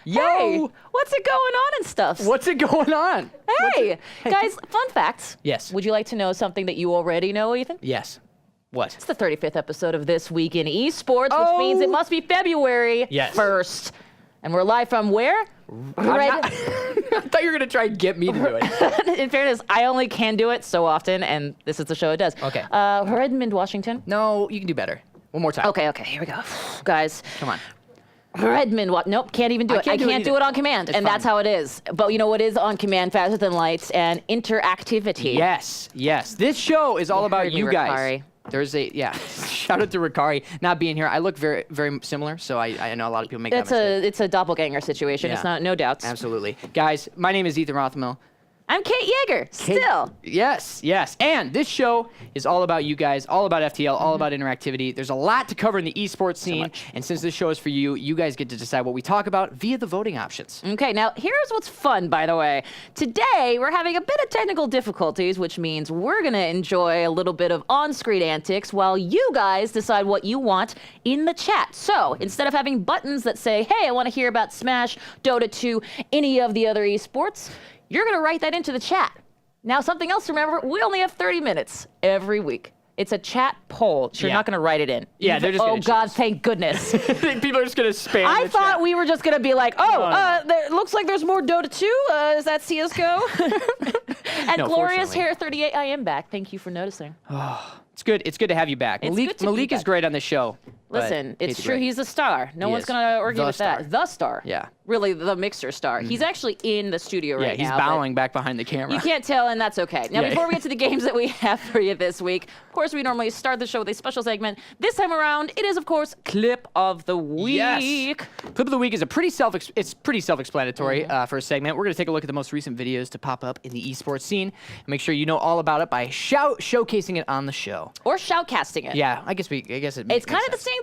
Yo! Hey, what's it going on and stuff? What's it going on? Hey, guys, fun fact. Yes. Would you like to know something that you already know, Ethan? Yes. What? It's the 35th episode of This Week in Esports, which means it must be February 1st. And we're live from where? I thought you were going to try and get me to do it. In fairness, I only can do it so often, and this is the show it does. Okay. Redmond, Washington. No, you can do better. One more time. Okay, here we go. Guys. Come on. Redmond, nope, can't even do it. I can't do it on command, and that's how it is. But you know what is on command faster than lights? And interactivity. Yes. This show is all about you guys. Ricari. There's shout out to Ricari not being here. I look very, very similar, so I know a lot of people make that mistake. It's a doppelganger situation. Yeah. It's not, no doubts. Absolutely. Guys, my name is Ethan Rothamel. I'm Kate Yeager, still. Yes. And this show is all about you guys, all about FTL, all about interactivity. There's a lot to cover in the esports scene, and since this show is for you, you guys get to decide what we talk about via the voting options. Okay, now here's what's fun, by the way. Today, we're having a bit of technical difficulties, which means we're going to enjoy a little bit of on-screen antics while you guys decide what you want in the chat. So, instead of having buttons that say, hey, I want to hear about Smash, Dota 2, any of the other esports, you're going to write that into the chat. Now, something else to remember, we only have 30 minutes every week. It's a chat poll, so you're not going to write it in. Yeah, they're just Oh, God, thank goodness. People are just going to spam I the thought chat. we were just going to be like, There, looks like there's more Dota 2. Is that CSGO? And No, Glorious fortunately. Hair 38, I am back. Thank you for noticing. It's good to have you back. It's good to be Malik is back. great on the show. Listen, but it's Kate's true. great. He's a star. No He one's is. going to argue The with star. that. The star. Yeah. Really, the mixer star. He's actually in the studio right Yeah, he's now. bowing back behind the camera. You can't tell, and that's okay. Now, Yeah. before we get to the games that we have for you this week, of course, we normally start the show with a special segment. This time around, it is, of course, Clip of the Week. Yes. Clip of the Week is pretty self-explanatory for a segment. We're going to take a look at the most recent videos to pop up in the esports scene and make sure you know all about it by showcasing it on the show. Or shoutcasting it. Yeah, I guess it makes It's kind of the same.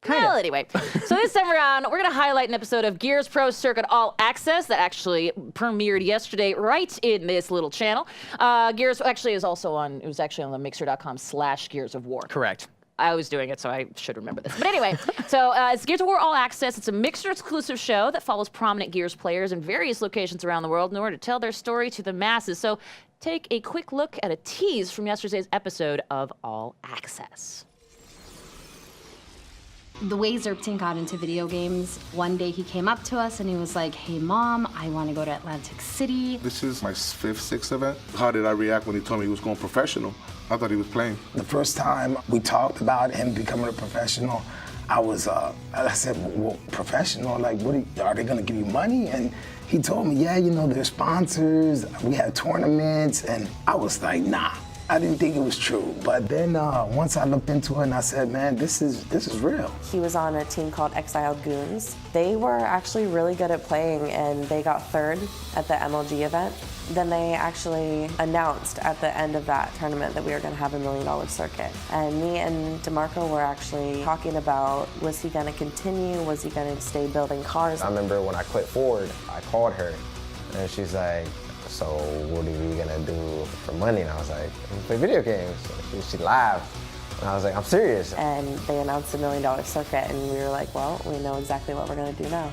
Well, anyway, so this time around, we're going to highlight an episode of Gears Pro Circuit All Access that actually premiered yesterday right in this little channel. Gears actually is also on, it was actually on the mixer.com/Gears of War. Correct. I was doing it, so I should remember this. But anyway, so it's Gears of War All Access. It's a Mixer-exclusive show that follows prominent Gears players in various locations around the world in order to tell their story to the masses. So take a quick look at a tease from yesterday's episode of All Access. The way Zerpting got into video games, one day he came up to us and he was like, hey mom, I want to go to Atlantic City. This is my 5th, 6th event. How did I react when he told me he was going professional? I thought he was playing. The first time we talked about him becoming a professional, I said, well, professional? Like, are they gonna give you money? And he told me, yeah, there's sponsors, we have tournaments, and I was like, nah. I didn't think it was true, but then once I looked into it and I said, man, this is real. He was on a team called Exiled Goons. They were actually really good at playing and they got 3rd at the MLG event. Then they actually announced at the end of that tournament that we were gonna have $1 million circuit. And me and DeMarco were actually talking about, was he gonna continue? Was he gonna stay building cars? I remember when I quit Ford, I called her and she's like, so what are we gonna do for money? And I was like, play video games. She laughed. And I was like, I'm serious. And they announced $1 million circuit and we were like, well, we know exactly what we're gonna do now.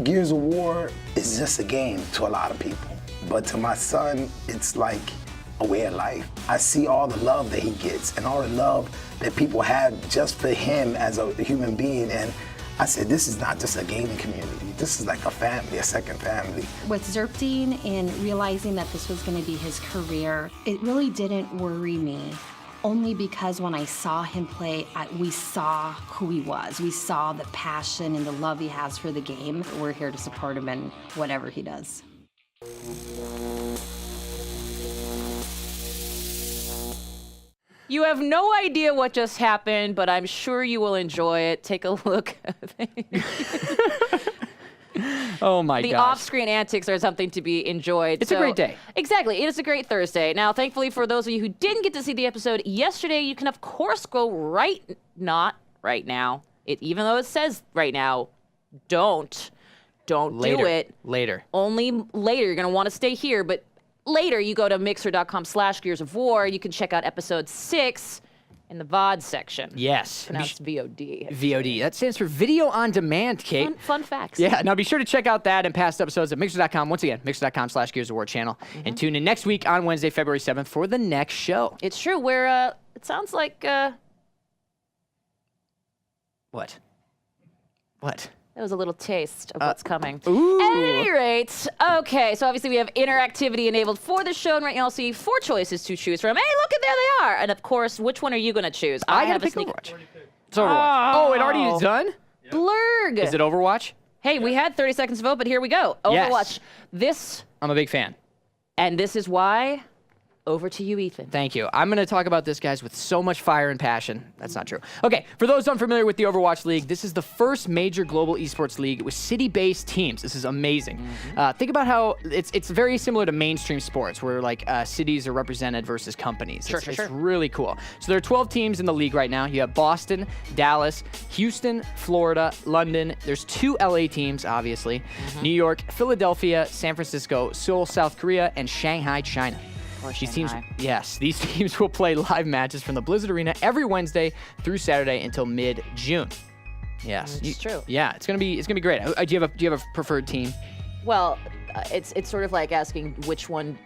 Gears of War is just a game to a lot of people. But to my son, it's like a way of life. I see all the love that he gets and all the love that people have just for him as a human being. And I said, this is not just a gaming community. This is like a family, a second family. With Zerpting and realizing that this was going to be his career, it really didn't worry me. Only because when I saw him play, we saw who he was. We saw the passion and the love he has for the game. We're here to support him in whatever he does. You have no idea what just happened, but I'm sure you will enjoy it. Take a look. Oh my gosh. The off-screen antics are something to be enjoyed. It's a great day. Exactly. It is a great Thursday. Now, thankfully, for those of you who didn't get to see the episode yesterday, you can, of course, go not right now. Even though it says right now, don't Later. do it. Later. Only later. You're going to want to stay here, but later you go to mixer.com/Gears of War. You can check out episode 6 in the VOD section. Yes. Pronounced VOD. VOD. That stands for Video on Demand, Kate. Fun facts. Yeah, now be sure to check out that and past episodes at Mixer.com. Once again, Mixer.com/Gears of War channel. And tune in next week on Wednesday, February 7th for the next show. It's true. Where it sounds like What? that was a little taste of what's coming. Ooh. At any rate, okay, so obviously we have interactivity enabled for the show, and right now you'll see 4 choices to choose from. Hey, look, there they are. And of course, which one are you going to choose? I gotta pick Overwatch. It's Overwatch. Oh, it already is done? Blurg. Is it Overwatch? Hey, we had 30 seconds to vote, but here we go. Yes. Overwatch. This, I'm a big fan. and this is why. Over to you, Ethan. Thank you. I'm going to talk about this, guys, with so much fire and passion. That's not true. Okay, for those unfamiliar with the Overwatch League, this is the first major global esports league with city-based teams. This is amazing. Think about how it's very similar to mainstream sports, where like cities are represented versus companies. Sure. It's really cool. So there are 12 teams in the league right now. You have Boston, Dallas, Houston, Florida, London. There's 2 LA teams, obviously. New York, Philadelphia, San Francisco, Seoul, South Korea, and Shanghai, China. These teams, these teams will play live matches from the Blizzard Arena every Wednesday through Saturday until mid-June. Yes, It's true. Yeah, it's gonna be great. Do you have a preferred team? Well, it's sort of like asking which one.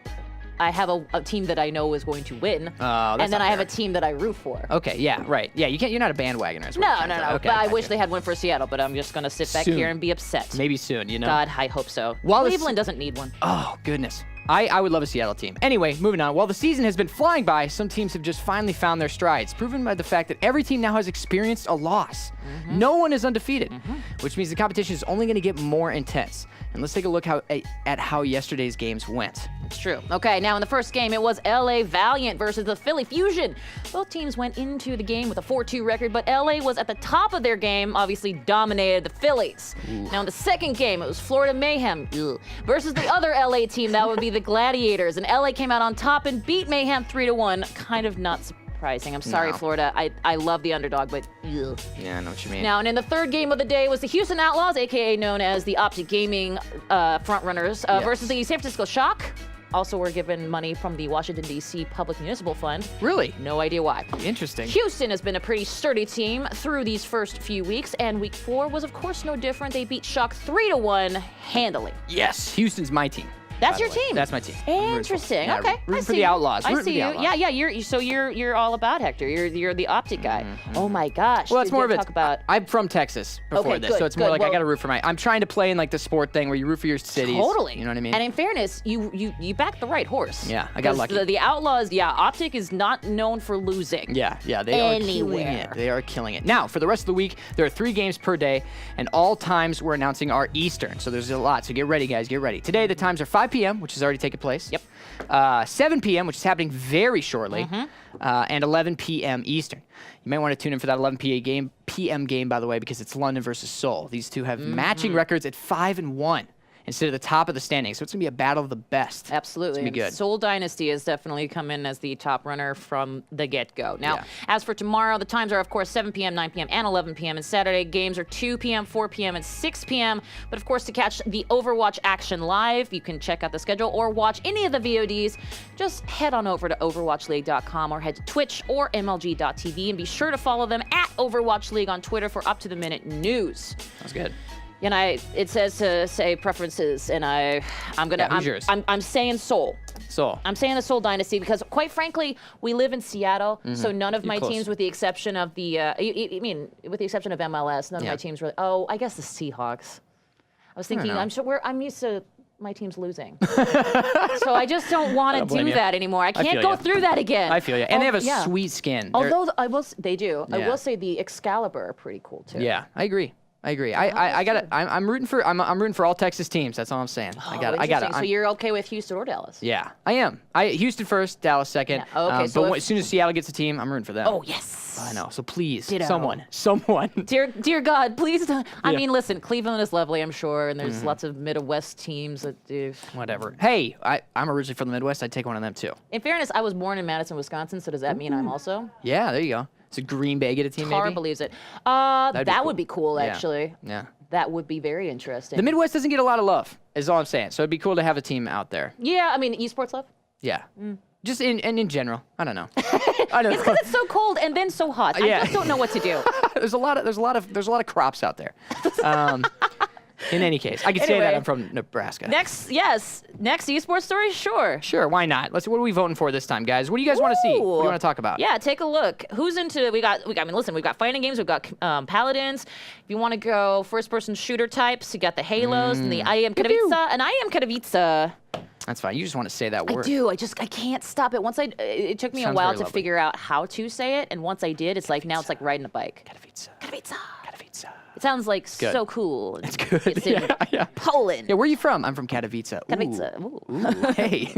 I have a team that I know is going to win, and then I have a team that I root for. Okay, yeah, right. Yeah, you're not a bandwagoner. is what No. you're trying to say. Okay, But I gotcha. wish they had one for Seattle, but I'm just going to sit back Soon. here and be upset. Maybe soon, you know? God, I hope so. While it's- Cleveland doesn't need one. Oh, goodness. I would love a Seattle team. Anyway, moving on. While the season has been flying by, some teams have just finally found their strides, proven by the fact that every team now has experienced a loss. No one is undefeated, which means the competition is only going to get more intense. And let's take a look at how yesterday's games went. It's true. Okay, now in the first game, it was LA Valiant versus the Philly Fusion. Both teams went into the game with a 4-2 record, but LA was at the top of their game, obviously dominated the Phillies. Now in the second game, it was Florida Mayhem versus the other LA team, that would be the Gladiators. And LA came out on top and beat Mayhem 3-1. Kind of not surprising. I'm sorry, No. Florida. I love the underdog, but Yeah, I know what you mean. Now, and in the third game of the day was the Houston Outlaws, aka known as the Optic Gaming frontrunners, versus the San Francisco Shock. Also were given money from the Washington, D.C. Public Municipal Fund. Really? No idea why. Interesting. Houston has been a pretty sturdy team through these first few weeks, and week 4 was, of course, no different. They beat Shock 3-1 handily. Yes, Houston's my team. That's by your the way. team. That's my team. I'm rooting for- Interesting. yeah, Okay. rooting I for see the you. Outlaws. I Rooting for see the you. Outlaws. Yeah. You're all about Hector. You're the optic guy. Oh my gosh. Well, it's more of talk about. I'm from Texas before Okay, this, good, so it's more good. like I Well- got to root for I'm trying to play in like the sport thing where you root for your cities. Totally. You know what I mean? And in fairness, you backed the right horse. Yeah, I got 'Cause lucky. The Outlaws, Optic is not known for losing. Yeah, they are killing Anywhere. it. They are killing it. Now, for the rest of the week, there are 3 games per day, and all times we're announcing are Eastern, so there's a lot. So get ready, guys. Get ready. Today, the times are 5 p.m., which has already taken place. Yep. 7 p.m., which is happening very shortly, and 11 p.m. Eastern. You may want to tune in for that 11 p.m. game, by the way, because it's London versus Seoul. These two have matching records at 5-1 instead of the top of the standings, so it's going to be a battle of the best. Absolutely. It's going to be And good. Seoul Dynasty has definitely come in as the top runner from the get-go. Now, Yeah. as for tomorrow, the times are, of course, 7 p.m., 9 p.m., and 11 p.m. And Saturday games are 2 p.m., 4 p.m., and 6 p.m. But, of course, to catch the Overwatch action live, you can check out the schedule or watch any of the VODs. Just head on over to overwatchleague.com or head to Twitch or MLG.tv, and be sure to follow them at Overwatch League on Twitter for up-to-the-minute news. That's good. And it says to say preferences, and who's yours? I'm saying Seoul. Seoul. I'm saying the Seoul Dynasty because, quite frankly, we live in Seattle, so none of my close. teams, with the exception of the, with the exception of MLS, none of my teams really. Oh, I guess the Seahawks. I was thinking, know. I'm used to my team's losing, so I just don't want to blame do you. that anymore. I can't feel go ya. through that again. I feel you. And they have a yeah. sweet skin. Although they do. I Yeah. will say the Excalibur are pretty cool too. Yeah, I agree. I got it. I'm rooting for. I'm rooting for all Texas teams. That's all I'm saying. I got it. Interesting. So you're okay with Houston or Dallas? Yeah, I am. Houston first, Dallas second. Yeah, okay, so as soon as Seattle gets a team, I'm rooting for them. Oh yes. I know. So please, Ditto. someone. Dear God, please don't. I Yeah. mean, listen, Cleveland is lovely, I'm sure, and there's lots of Midwest teams that do. Whatever. Hey, I'm originally from the Midwest. I'd take one of them too. In fairness, I was born in Madison, Wisconsin, so does that mean I'm also? Yeah, there you go. So Green Bay get a team, Tar maybe. believes it. be That cool. would be cool, Yeah. actually. Yeah. That would be very interesting. The Midwest doesn't get a lot of love. Is all I'm saying. So it'd be cool to have a team out there. Yeah, I mean, esports love. Yeah. Just in general. I don't know. I don't It's because it's so cold and then so hot. I Yeah. just don't know what to do. there's a lot of crops out there. In any case, I can say that Anyway. I'm from Nebraska. Next esports story, sure. Sure, why not? What are we voting for this time, guys? What do you guys want to see? What do you want to talk about? Yeah, take a look. Who's into? We got. I mean, listen, we've got fighting games. We've got Paladins. If you want to go first-person shooter types, you got the Halos and the I Am Katowice. And I Am Katowice. That's fine. You just want to say that I word. do. I can't stop it. It took me a Sounds while very to lovely. figure out how to say it, and once I did, it's like now it's like riding a bike. Katowice. Katowice. Katowice. It sounds like good. so cool. It's good. It's in Yeah. Poland. Yeah, where are you from? I'm from Katowice. Ooh. Katowice. Ooh. Ooh, hey.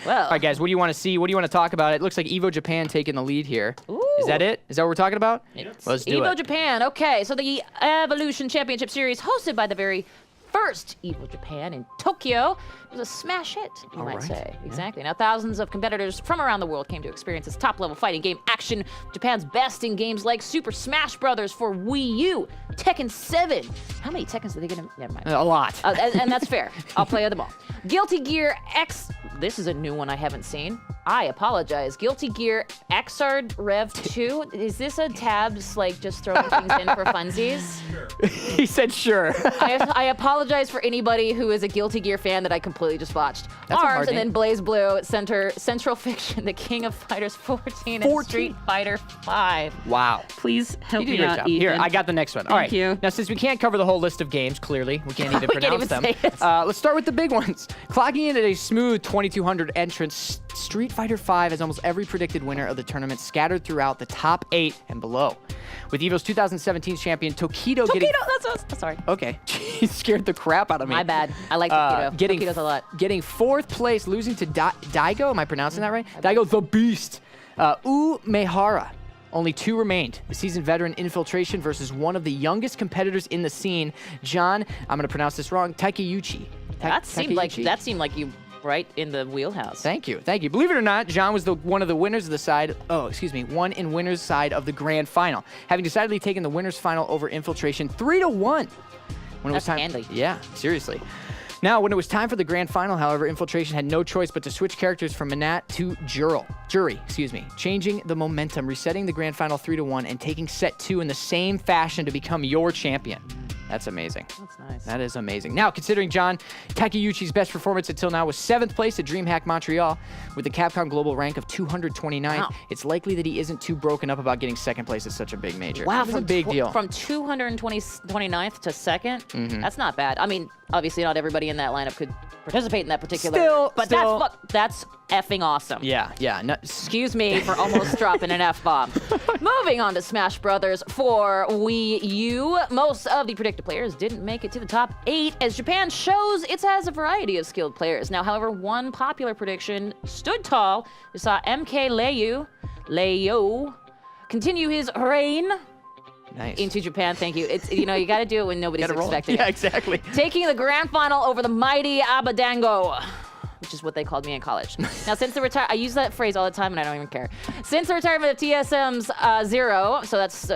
Well. All right, guys, what do you want to see? What do you want to talk about? It looks like Evo Japan taking the lead here. Is that it? Is that what we're talking about? Let's do Evo it. Japan. Okay, so the Evolution Championship Series, hosted by the very first Evo Japan in Tokyo, was a smash hit, you might right. say. Exactly. Now, thousands of competitors from around the world came to experience this top-level fighting game action. Japan's best in games like Super Smash Bros. For Wii U, Tekken 7. How many Tekkens did they get in? Never mind. A lot. And that's fair. I'll play them all. Guilty Gear X. This is a new one I haven't seen. I apologize. Guilty Gear Xrd Rev 2. Is this a tabs, like, just throwing things in for funsies? He said sure. I apologize for anybody who is a Guilty Gear fan that I completely just botched. That's a hard Arms and name. then Blaze Blue, Central Fiction, The King of Fighters 14, and Street Fighter 5. Wow. Please help You did a great job. Here, I got the next one. All right. you. Now, since we can't cover the whole list of games, clearly, we can't even We can't pronounce even them. say it. Let's start with the big ones. Clocking in at a smooth 2,200 entrance, Street Fighter 5 has almost every predicted winner of the tournament scattered throughout the top 8 and below. With Evo's 2017 champion Tokido getting... Sorry. Okay. He scared the crap out of me. My bad. I like Tokido. Tokido's a lot. Getting 4th place, losing to Daigo. Am I pronouncing that right? Daigo the Beast. Umehara. Only 2 remained. The seasoned veteran Infiltration versus one of the youngest competitors in the scene, John, I'm going to pronounce this wrong, Takeuchi. That seemed like Takeuchi? you right in the wheelhouse. Thank you. Believe it or not, John was one of the winners of the side. One in winners side of the grand final, having decidedly taken the winners final over Infiltration 3-1. When it was That's time, handy. Yeah, seriously. Now, when it was time for the grand final, however, Infiltration had no choice but to switch characters from Manat to Jury, changing the momentum, resetting the grand final 3-1, and taking set 2 in the same fashion to become your champion. That's amazing. That's nice. That is amazing. Now, considering John Takeuchi's best performance until now was 7th place at DreamHack Montreal with the Capcom Global rank of 229, Wow. it's likely that he isn't too broken up about getting 2nd place at such a big major. Wow, It's a big deal. From 229th to 2nd? That's not bad. I mean, obviously not everybody in that lineup could participate in that particular. But that's effing awesome. Yeah. No, Excuse me for almost dropping an F-bomb. Moving on to Smash Brothers for Wii U. Most of the predicted players didn't make it to the top 8 as Japan shows it has a variety of skilled players. Now, however, one popular prediction stood tall. We saw MK Leo continue his reign nice. into Japan. Thank you. It's you got to do it when nobody's Gotta roll. expecting Yeah, it. exactly. Taking the grand final over the mighty Abadango, which is what they called me in college. Now, since the I use that phrase all the time, and I don't even care. Since the retirement of TSM's Zero, so that's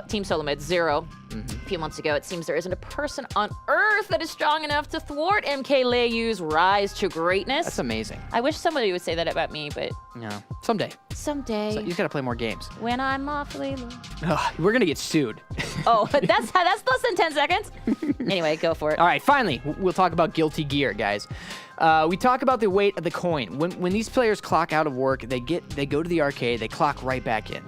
Team Solomid Zero, a few months ago, it seems there isn't a person on Earth that is strong enough to thwart MK Leyu's rise to greatness. That's amazing. I wish somebody would say that about me, but No, someday. someday, So you just gotta play more games. when I'm awfully low. Ugh, we're gonna get sued. Oh, that's less than 10 seconds. Anyway, go for it. All right, finally, we'll talk about Guilty Gear, guys. We talk about the weight of the coin. When these players clock out of work, they go to the arcade, they clock right back in.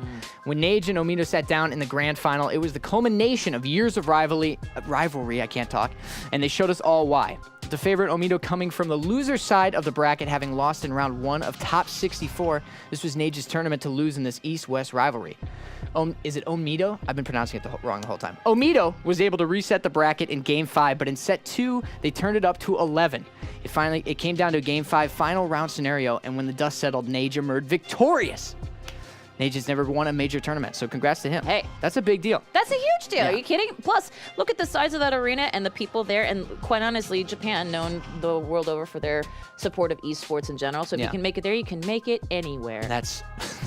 When Nage and Omito sat down in the grand final, it was the culmination of years of rivalry, I can't talk, and they showed us all why. The favorite Omito coming from the loser side of the bracket, having lost in round 1 of top 64. This was Nage's tournament to lose in this East-West rivalry. Is it Omito? I've been pronouncing it wrong the whole time. Omito was able to reset the bracket in Game 5, but in Set 2, they turned it up to 11. It came down to a Game 5 final round scenario, and when the dust settled, Nage emerged victorious. They just never won a major tournament. So congrats to him. Hey. That's a big deal. That's a huge deal. Yeah. Are you kidding? Plus, look at the size of that arena and the people there. And quite honestly, Japan, known the world over for their support of esports in general. So if you can make it there, you can make it anywhere. That's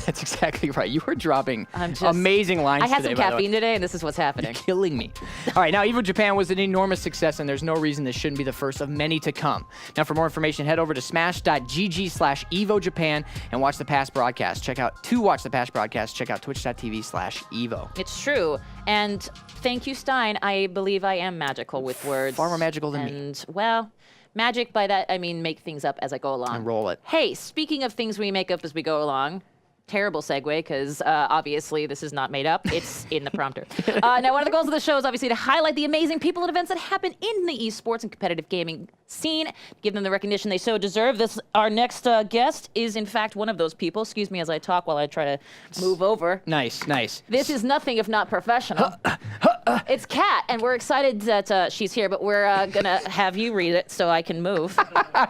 exactly right. You were dropping just- amazing lines I had today, some by the way. caffeine today, and this is what's happening. Killing me. All right, now Evo Japan was an enormous success, and there's no reason this shouldn't be the first of many to come. Now, for more information, head over to smash.gg/Evo Japan and watch the past broadcast. Check out twitch.tv/Evo. It's true. And thank you, Stein. I believe I am magical with words. Far more magical than me. And, well, magic by that, I mean make things up as I go along. And roll it. Hey, speaking of things we make up as we go along, terrible segue because obviously this is not made up. It's in the prompter. Now, one of the goals of the show is obviously to highlight the amazing people and events that happen in the esports and competitive gaming scene, give them the recognition they so deserve. Our next guest is, in fact, one of those people. Excuse me as I talk while I try to move over. Nice, nice. This is nothing if not professional. It's Kat, and we're excited that she's here, but we're going to have you read it so I can move. All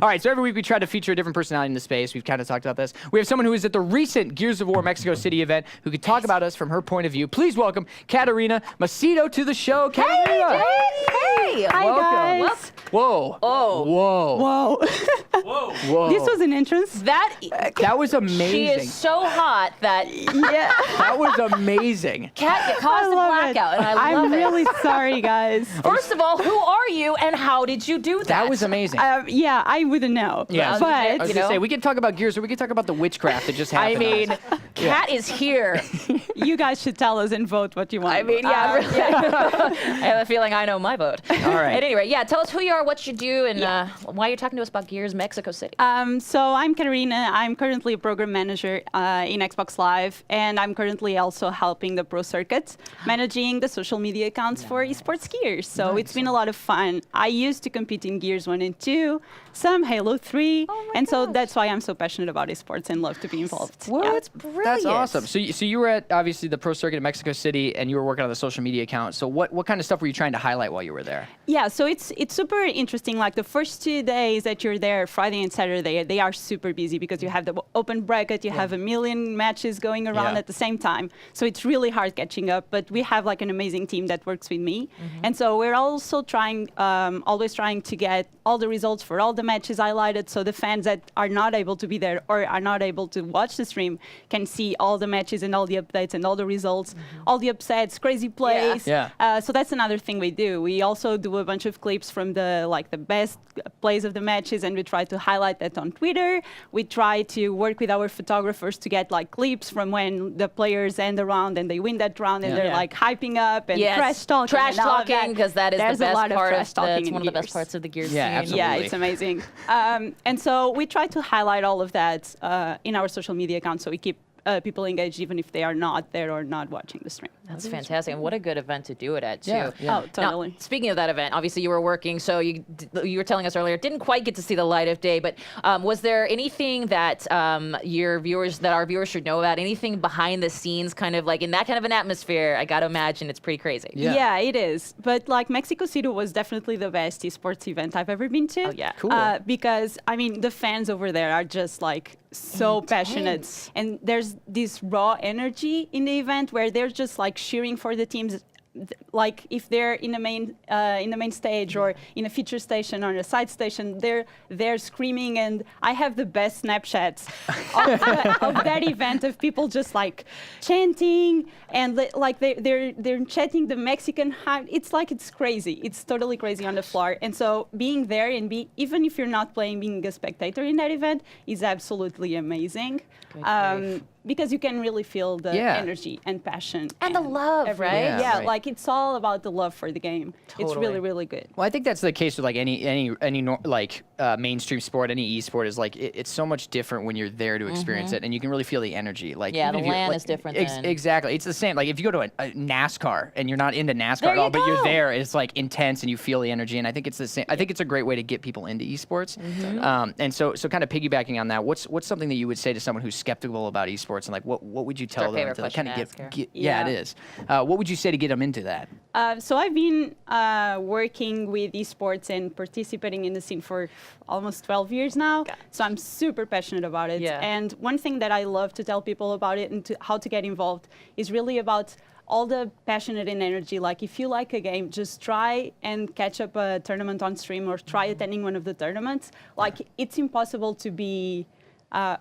right, so every week we try to feature a different personality in the space. We've kind of talked about this. We have someone who is at the recent Gears of War Mexico City event who could talk about us from her point of view. Please welcome Catarina Macedo to the show. Catarina! Hey! Hi, Welcome. guys. Whoa. Oh. Whoa. Whoa. Whoa. This was an entrance. That was amazing. She is so hot that Yeah. That was amazing. Kat it caused a blackout, and I love I'm it. really sorry, guys. First of all, who are you, and how did you do that? That was amazing. Yeah, I wouldn't know. Yeah, I was but I was You gonna know? say we can talk about Gears, or we can talk about the witchcraft that just I happened. mean, Kat is here. you guys should tell us and vote what you want. I mean, yeah, really. I have a feeling I know my vote. All right. At any rate, yeah, tell us who you are, what you do, and why you're talking to us about Gears Mexico City. So I'm Karina. I'm currently a program manager in Xbox Live, and I'm currently also helping the Pro Circuit, managing the social media accounts for esports Gears. So it's been a lot of fun. I used to compete in Gears 1 and 2, some Halo 3, and so that's why I'm so passionate about esports and love to be involved. Whoa, Yeah. that's brilliant. That's awesome. So you were at obviously the Pro Circuit in Mexico City, and you were working on the social media account. So what kind of stuff were you trying to highlight while you were there? Yeah, so it's super interesting. Like the first 2 days that you're there, Friday and Saturday, they are super busy because you have the open bracket, you have a million matches going around Yeah. at the same time. So it's really hard catching up. But we have like an amazing team that works with me, and so we're also trying, always trying to get all the results for all the matches highlighted, so the fans that are not able to be there or are not able to watch the stream can see all the matches and all the updates and all the results, all the upsets, crazy plays. Yeah. So that's another thing we do. We also do a bunch of clips from the best plays of the matches, and we try to highlight that on Twitter. We try to work with our photographers to get like clips from when the players end a round and they win that round, and they're Yeah. like hyping up and Yes. trash talking. Trash and all of talking, because that is There's the a best lot of part trash of talking it's in one of the best Gears. parts of the Gears Yeah, scene. absolutely. Yeah, it's amazing. And so we try to highlight all of that in our social media accounts, so we keep people engaged even if they are not there or not watching the stream. That's fantastic, and what a good event to do it at, too. Yeah, yeah. Oh, totally. Now, speaking of that event, obviously you were working, so you were telling us earlier, didn't quite get to see the light of day, but was there anything that our viewers should know about, anything behind the scenes, kind of like in that kind of an atmosphere? I got to imagine it's pretty crazy. Yeah. Yeah, it is. But like Mexico City was definitely the best esports event I've ever been to. Oh, yeah. Cool. Because, I mean, the fans over there are just like so passionate. And there's this raw energy in the event where they're just like cheering for the teams. Like if they're in the main stage or in a feature station or a side station, they're screaming, and I have the best Snapchats of that event of people just like chanting and like they're chanting the Mexican hype. It's crazy. It's totally crazy on the floor. And so being there and even if you're not playing, being a spectator in that event is absolutely amazing. Because you can really feel the energy and passion And the love, everything. right? Yeah, right. like it's all about the love for the game. It's Totally. really, really good. Well, I think that's the case with like any mainstream sport, any esport is like it's so much different when you're there to experience it, and you can really feel the energy. Like Yeah, even the if you're, LAN like, is different than- exactly. It's the same. Like if you go to a NASCAR and you're not into NASCAR There at all, you but you're go. there, it's like intense and you feel the energy. And I think it's the same. I think it's a great way to get people into esports. And so kind of piggybacking on that, what's something that you would say to someone who's skeptical about esports esports, and like what would you tell our them favorite to question kind to of ask her. yeah, Yeah. it is. What would you say to get them into that? So I've been working with esports and participating in the scene for almost 12 years now. So I'm super passionate about it. Yeah. And one thing that I love to tell people about it and how to get involved is really about all the passionate and energy. Like if you like a game, just try and catch up a tournament on stream or try attending one of the tournaments. Like it's impossible to be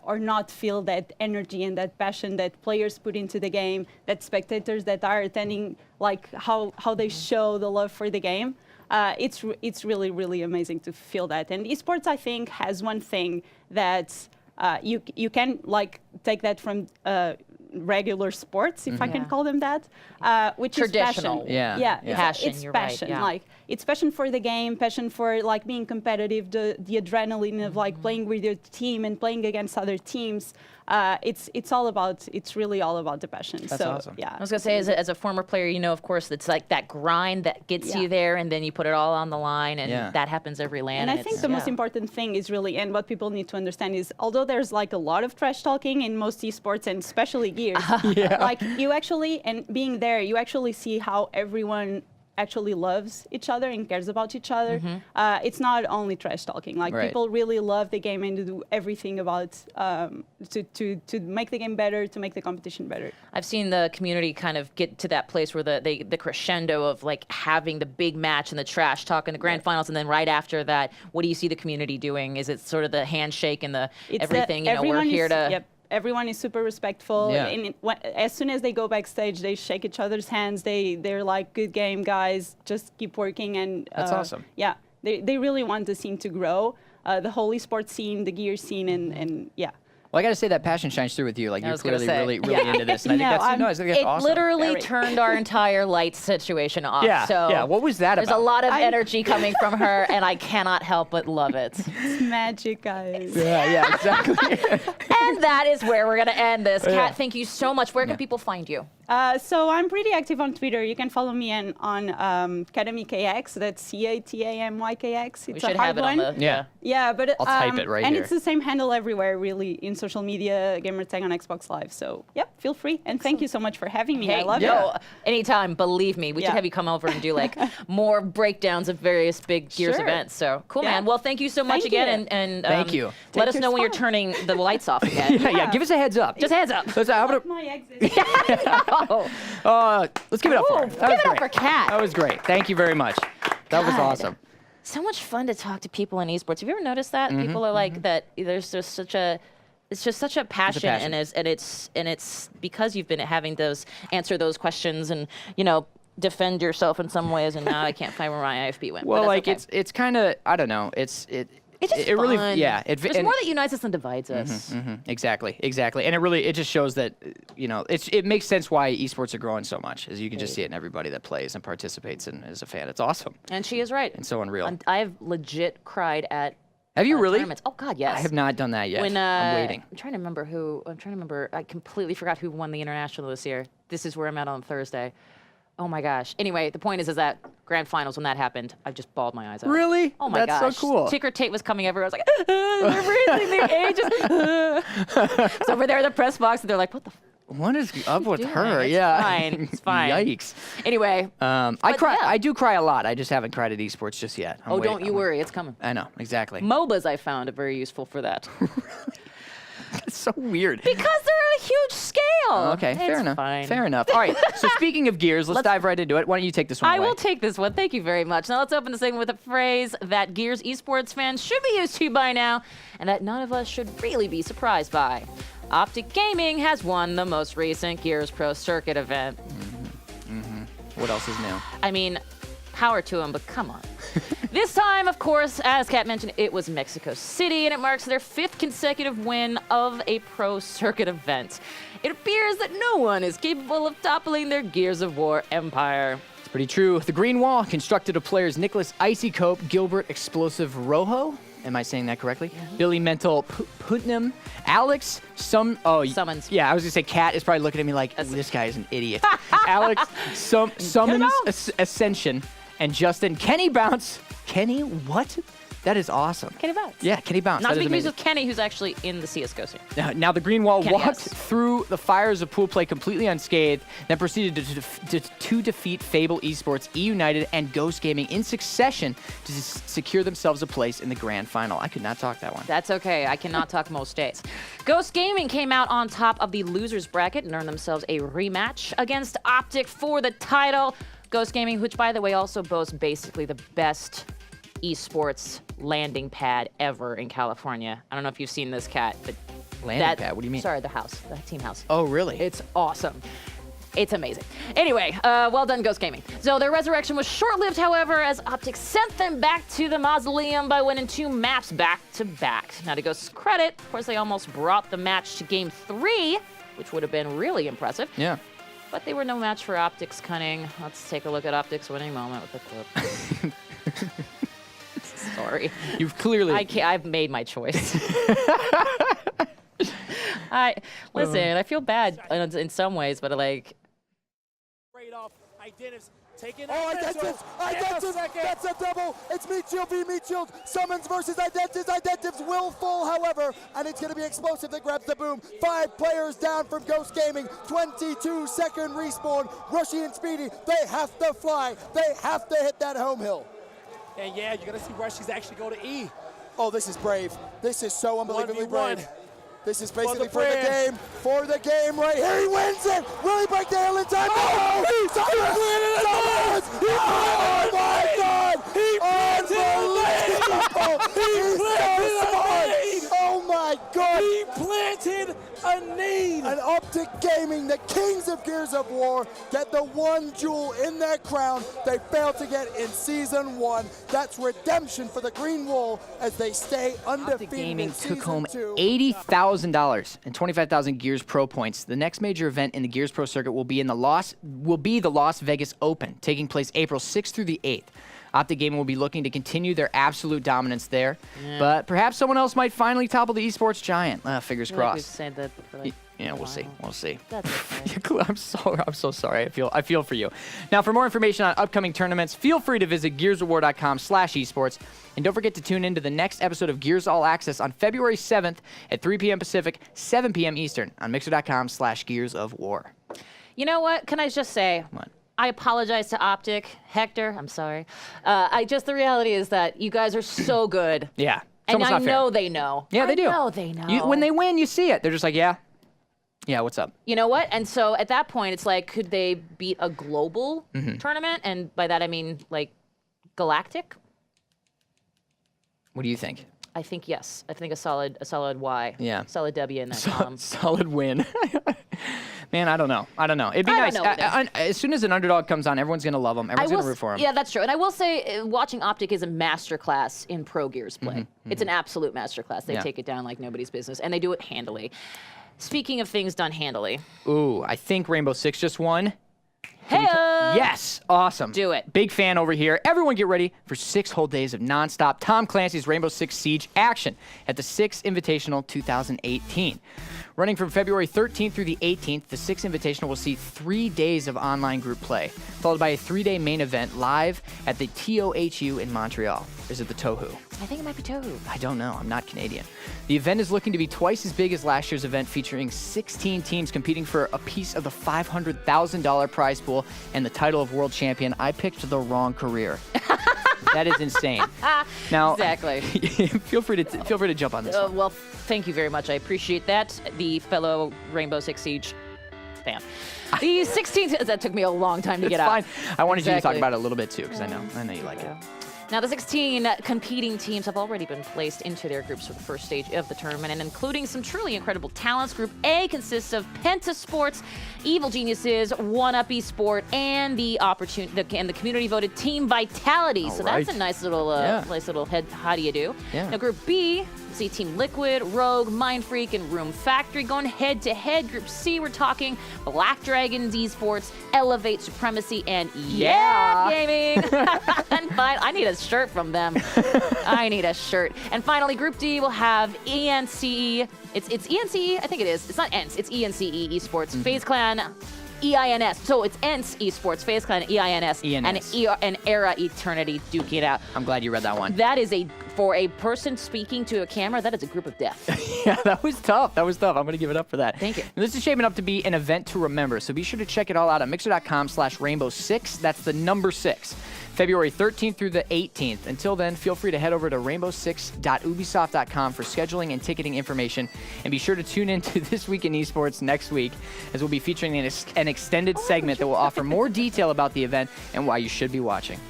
or not feel that energy and that passion that players put into the game, that spectators that are attending, like how they show the love for the game. It's really, really amazing to feel that. And esports, I think, has one thing that you can like take that from regular sports, if I can call them that, which Traditional. is passion. Yeah. Passion, It's you're right, passion. yeah. Like it's passion for the game, passion for like being competitive, the adrenaline of like playing with your team and playing against other teams. It's really all about the passion. That's so awesome. yeah. I was gonna say, as a former player, you know, of course, it's like that grind that gets you there, and then you put it all on the line, and that happens every LAN. And I think the most yeah. important thing is really, and what people need to understand is, although there's like a lot of trash talking in most esports and especially Gears, like you actually, and being there, you actually see how everyone actually loves each other and cares about each other. It's not only trash talking. Like people really love the game and do everything about to make the game better, to make the competition better. I've seen the community kind of get to that place where the crescendo of like having the big match and the trash talk in the grand finals, and then right after that, what do you see the community doing? Is it sort of the handshake and the everything? You know, we're here to. Yep. Everyone is super respectful. Yeah. And as soon as they go backstage, they shake each other's hands. They're like, "Good game, guys. Just keep working." And That's awesome. Yeah, they really want the scene to grow. The whole esports scene, the gear scene, and yeah. Well, I got to say that passion shines through with you. Like I you're was gonna clearly say. really into this, and I think No, I think that's It awesome. literally Very. turned our entire lights situation off. Yeah, So yeah. What was that there's about? a lot of energy coming from her, and I cannot help but love it. It's magic, guys. Yeah, exactly. And that is where we're going to end this. Kat, Yeah. thank you so much. Where can people find you? So I'm pretty active on Twitter. You can follow me on CatamyKX. That's CATAMYKX. We It's a should hard have it on one. the. Yeah. Yeah, but I'll type it right and here. it's the same handle everywhere, really, in social media, gamertag on Xbox Live. So, yep, feel free. And thank you so much for having me. I Hey, love no, it. anytime, believe me. We should Yeah. have you come over and do like more breakdowns of various big Gears Sure. events. So cool, Yeah. man. Well, thank you so much Thank again. you. And Thank you. Let Take us your know when you're spot. turning the lights off again. yeah. Give us a heads up. Just heads up. Let's My exit. Oh, let's give it up for her. That give was it up great. for Kat. That was great. Thank you very much. That was God. awesome. So much fun to talk to people in esports. Have you ever noticed that people are like that? There's just such a. It's just such a passion, passion. and it's because you've been having those answer those questions and defend yourself in some ways. And now I can't find where my IFB went. Well, but like that's okay. it's kind of I don't know. It's just really fun. yeah. There's more that unites us than divides us. Exactly, and it just shows that it makes sense why esports are growing so much, as you can just see it in everybody that plays and participates and is a fan. It's awesome And she is right. and so unreal. I've legit cried at. Have you really? Tournaments. Oh God, yes. I have not done that yet. When, I'm waiting. I'm trying to remember who. I completely forgot who won the international this year. This is where I'm at on Thursday. Oh my gosh. Anyway, the point is that grand finals, when that happened, I just bawled my eyes out. Really? Oh my That's gosh. so cool. Ticker Tate was coming everywhere. I was like, they're raising their ages. So over there in the press box, and they're like, what the. What is up with doing? her? It's Yeah. fine. It's fine. Yikes. Anyway. I cry. yeah. I do cry a lot. I just haven't cried at esports just yet. I'm waiting. Don't you worry. It's coming. I know exactly. MOBAs I found are very useful for that. It's so weird. Because they're at a huge scale. Okay, fair It's enough. Fine. Fair enough. All right. So speaking of Gears, let's dive right into it. Why don't you take this one I away? will take this one. Thank you very much. Now let's open the segment with a phrase that Gears esports fans should be used to by now, and that none of us should really be surprised by. Optic Gaming has won the most recent Gears Pro Circuit event. What else is new? I mean, power to them, but come on. This time, of course, as Kat mentioned, it was Mexico City, and it marks their 5th consecutive win of a Pro Circuit event. It appears that no one is capable of toppling their Gears of War empire. It's pretty true. The Green Wall, constructed of players Nicholas Icy Cope, Gilbert Explosive Rojo. Am I saying that correctly? Billy Mental Putnam, Alex Summons. Yeah, I was gonna say Kat is probably looking at me like this guy is an idiot. Alex Summons Ascension and Justin Kenny Bounce. Kenny what? That is awesome. Kenny Bounce. Yeah, Kenny Bounce. Not That to is be confused amazing. with Kenny, who's actually in the CSGO scene. Now the Green Wall Kenny, walked yes. through the fires of pool play completely unscathed, then proceeded to defeat Fable Esports, E United, and Ghost Gaming in succession to secure themselves a place in the grand final. I could not talk that one. That's okay. I cannot talk most days. Ghost Gaming came out on top of the losers bracket and earned themselves a rematch against Optic for the title. Ghost Gaming, which by the way also boasts basically the best esports landing pad ever in California. I don't know if you've seen this, Kat, but Landing pad? What do you mean? Sorry, the house, the team house. Oh, really? It's awesome. It's amazing. Anyway, well done, Ghost Gaming. So their resurrection was short-lived, however, as Optic sent them back to the mausoleum by winning 2 maps back-to-back. Now, to Ghost's credit, of course, they almost brought the match to Game 3, which would have been really impressive. Yeah. But they were no match for Optic's cunning. Let's take a look at Optic's winning moment with the clip. Sorry. You've clearly... I've made my choice. Listen, I feel bad in some ways, but like... Right off, Identives taking Identives, that's a double. It's Meat Shield v Meat Shield. Summons versus Identives. Identives will fall, however, and it's going to be explosive that grabs the boom. 5 players down from Ghost Gaming. 22-second respawn. Rushy and Speedy, they have to fly. They have to hit that home hill. And yeah, you're going to see Rushy's actually go to E. Oh, this is brave. This is so unbelievably 1v1. brave. This is basically for the game. For the game right here. He wins it. Will he break the hill in time? Oh, he's oh my God. Unbelievable. He's so smart. Oh my God. He planted a need. And Optic Gaming, the kings of Gears of War, get the one jewel in their crown they failed to get in Season 1. That's redemption for the Green Wall as they stay undefeated. Optic Gaming in Season took home 2. $80,000 and 25,000 Gears Pro points. The next major event in the Gears Pro circuit will be the Las Vegas Open, taking place April 6th through the 8th. Optic Gaming will be looking to continue their absolute dominance there, but perhaps someone else might finally topple the esports giant. Fingers We've crossed. said that for like Yeah, we'll see. We'll see. That's okay. I'm so sorry. I feel for you. Now, for more information on upcoming tournaments, feel free to visit gearsofwar.com/esports. And don't forget to tune in to the next episode of Gears All Access on February 7th at 3 p.m. Pacific, 7 p.m. Eastern on mixer.com/gearsofwar. You know what? Can I just say? What? I apologize to Optic. Hector, I'm sorry. The reality is that you guys are so good. Yeah. It's And almost I not fair. know they know. Yeah, they do. I know they know. When they win, you see it. They're just like, yeah, what's up? You know what? And so at that point, it's like, could they beat a global Mm-hmm. tournament? And by that, I mean, like, galactic? What do you think? I think yes. I think a solid Y. Yeah. Solid W in that column. Solid win. Man, I don't know. It'd be I nice. don't know either. As soon as an underdog comes on, everyone's going to love him. Everyone's going to root for him. Yeah, that's true. And I will say, watching Optic is a masterclass in pro Gears play. It's an absolute masterclass. They Yeah. take it down like nobody's business, and they do it handily. Speaking of things done handily. Ooh, I think Rainbow Six just won. Hey! Yes, awesome. Do it. Big fan over here. Everyone get ready for 6 whole days of nonstop Tom Clancy's Rainbow Six Siege action at the 6 Invitational 2018. Running from February 13th through the 18th, the 6 Invitational will see 3 days of online group play, followed by a 3-day main event live at the TOHU in Montreal. Is it the Tohu? I think it might be Tohu. I don't know. I'm not Canadian. The event is looking to be twice as big as last year's event, featuring 16 teams competing for a piece of the $500,000 prize pool and the title of world champion. I picked the wrong career. That is insane. Now, Exactly. feel free to jump on this one. Well, thank you very much. I appreciate that. The fellow Rainbow Six Siege fan. The 16th, that took me a long time to get It's out. fine. I wanted you to talk Exactly. about it a little bit too, because I know you like it. Now, the 16 competing teams have already been placed into their groups for the first stage of the tournament, and including some truly incredible talents. Group A consists of Penta Sports, Evil Geniuses, One Up Esport, and the community-voted Team Vitality. So right. that's a nice little head. How do you do? Yeah. Now, Group B. See Team Liquid, Rogue, Mind Freak, and Room Factory going head-to-head. Group C, we're talking Black Dragons Esports, Elevate Supremacy, and Yeah Gaming. And I need a shirt from them. I need a shirt. And finally, Group D will have ENCE. It's ENCE? I think it is. It's not ENCE. It's ENCE Esports. FaZe Clan EINS. So it's ENCE Esports, FaZe Clan EINS, and Era Eternity duking it out. I'm glad you read that one. That is a for a person speaking to a camera, that is a group of death. Yeah, that was tough. I'm going to give it up for that. Thank you. And this is shaping up to be an event to remember, so be sure to check it all out on mixer.com/rainbow6. That's the number 6. February 13th through the 18th. Until then, feel free to head over to rainbow6.ubisoft.com for scheduling and ticketing information. And be sure to tune in to This Week in Esports next week, as we'll be featuring an extended segment that will offer more detail about the event and why you should be watching.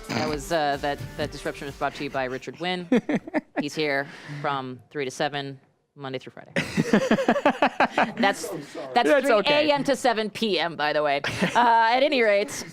That was that disruption was brought to you by Richard Wynn. He's here from 3 to 7, Monday through Friday. That's 3 okay. a.m. to 7 p.m., by the way. At any rate.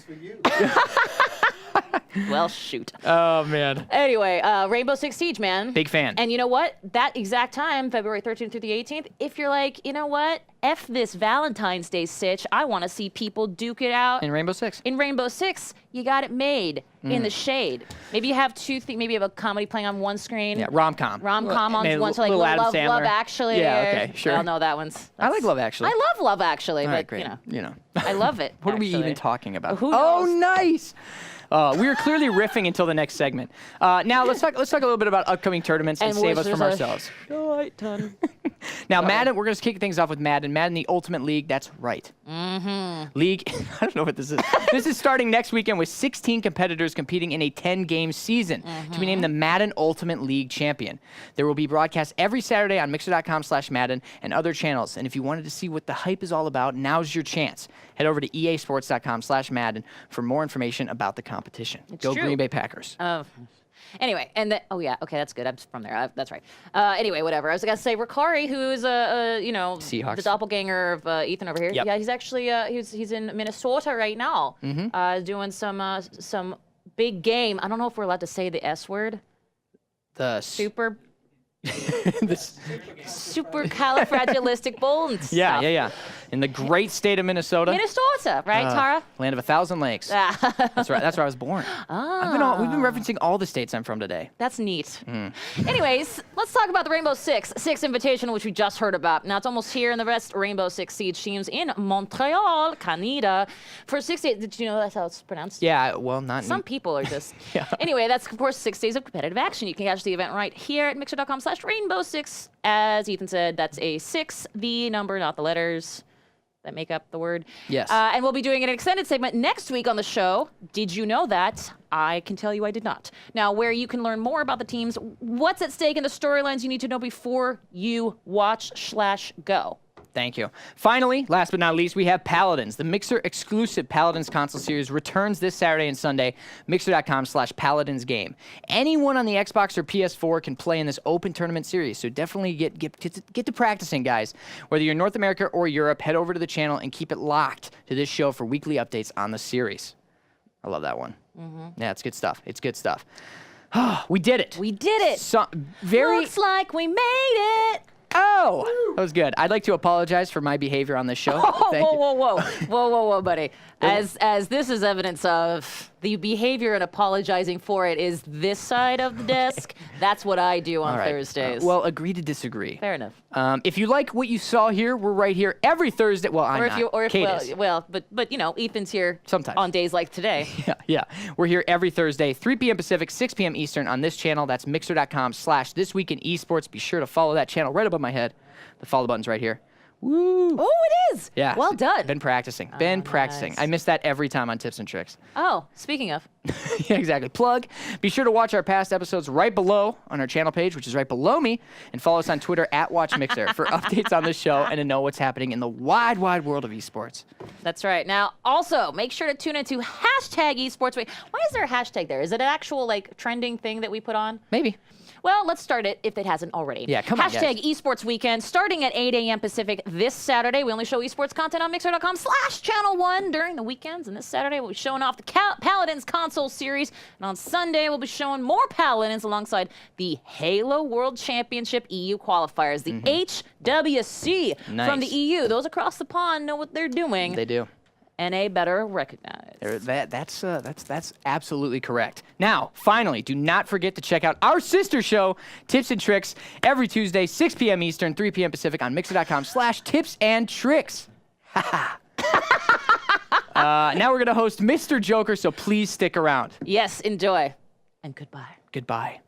Well, shoot. Oh, man. Anyway, Rainbow Six Siege, man. Big fan. And you know what? That exact time, February 13th through the 18th, if you're like, you know what? F this Valentine's Day sitch. I want to see people duke it out. In Rainbow Six. In Rainbow Six, you got it made in the shade. Maybe you have maybe you have a comedy playing on one screen. Yeah, rom-com. Rom-com on Maybe one, so like little Adam Love Sandler. Actually. Yeah, okay, sure. Well, no, that one's... I like Love Actually. I love Love Actually, All but, right, great. you know. know. I love it, What are we actually. even talking about? Who Oh, knows? nice. We are clearly riffing until the next segment. Now let's talk a little bit about upcoming tournaments and save us from ourselves. Now, Madden, we're going to kick things off with Madden, the Ultimate League. That's right. League, I don't know what this is. This is starting next weekend with 16 competitors competing in a 10-game season to be named the Madden Ultimate League champion. There will be broadcasts every Saturday on mixer.com/Madden and other channels. And if you wanted to see what the hype is all about, now's your chance. Head over to easports.com/Madden for more information about the competition. Go true. Green Bay Packers. Anyway, and oh yeah, okay, that's good. I'm from there. That's right. Anyway, whatever. I was gonna say Ricari, who's Seahawks. the doppelganger of Ethan over here. Yep. Yeah, he's actually he's in Minnesota right now, doing some big game. I don't know if we're allowed to say the S word. The Super this, supercalifragilisticexpialidocious. yeah. In the great state of Minnesota. Minnesota, right, Tara? Land of 1,000 lakes. That's right. That's where I was born. We've been referencing all the states I'm from today. That's neat. Anyways, let's talk about the Rainbow Six Invitational, which we just heard about. Now it's almost here, and the rest Rainbow Six Siege teams in Montreal, Canada, for 6 days. Did you know that's how it's pronounced? Yeah, well, not Some people are just. Yeah. Anyway, that's of course 6 days of competitive action. You can catch the event right here at mixer.com/Rainbow6. As Ethan said, that's a 6, the number, not the letters that make up the word. Yes. And we'll be doing an extended segment next week on the show. Did you know that? I can tell you I did not. Now, where you can learn more about the teams, what's at stake, and the storylines you need to know before you watch/go. Thank you. Finally, last but not least, we have Paladins. The Mixer exclusive Paladins console series returns this Saturday and Sunday. Mixer.com/Paladins game. Anyone on the Xbox or PS4 can play in this open tournament series, so definitely get to practicing, guys. Whether you're in North America or Europe, head over to the channel and keep it locked to this show for weekly updates on the series. I love that one. Yeah, it's good stuff. It's good stuff. We did it. We did it. Looks like we made it. Oh, that was good. I'd like to apologize for my behavior on this show. Whoa, buddy. As this is evidence of the behavior and apologizing for it is this side of the desk. That's what I do on Thursdays. Well, agree to disagree. Fair enough. If you like what you saw here, we're right here every Thursday. Well, I'm not. Kate is. But you know, Ethan's here sometimes on days like today. Yeah. We're here every Thursday, 3 p.m. Pacific, 6 p.m. Eastern on this channel. That's mixer.com/thisweekinesports. Be sure to follow that channel right above my head. The follow button's right here. Woo! Oh, it is. Yeah. Well done. Been practicing. Practicing. I miss that every time on Tips and Tricks. Oh, speaking of. Yeah, exactly. Plug. Be sure to watch our past episodes right below on our channel page, which is right below me, and follow us on Twitter @WatchMixer for updates on the show and to know what's happening in the wide, wide world of esports. That's right. Now, also, make sure to tune into #esports. Wait, why is there a hashtag there? Is it an actual, trending thing that we put on? Maybe. Well, let's start it if it hasn't already. Yeah, come on, guys. #Esports Weekend, starting at 8 a.m. Pacific this Saturday. We only show esports content on mixer.com/Channel1 during the weekends. And this Saturday, we'll be showing off the Paladins console series. And on Sunday, we'll be showing more Paladins alongside the Halo World Championship EU qualifiers, the HWC from the EU. Those across the pond know what they're doing. They do. NA better recognize. That's absolutely correct. Now, finally, do not forget to check out our sister show, Tips and Tricks, every Tuesday, 6 p.m. Eastern, 3 p.m. Pacific on mixer.com/tipsandtricks. Now we're going to host Mr. Joker, so please stick around. Yes, enjoy. And goodbye. Goodbye.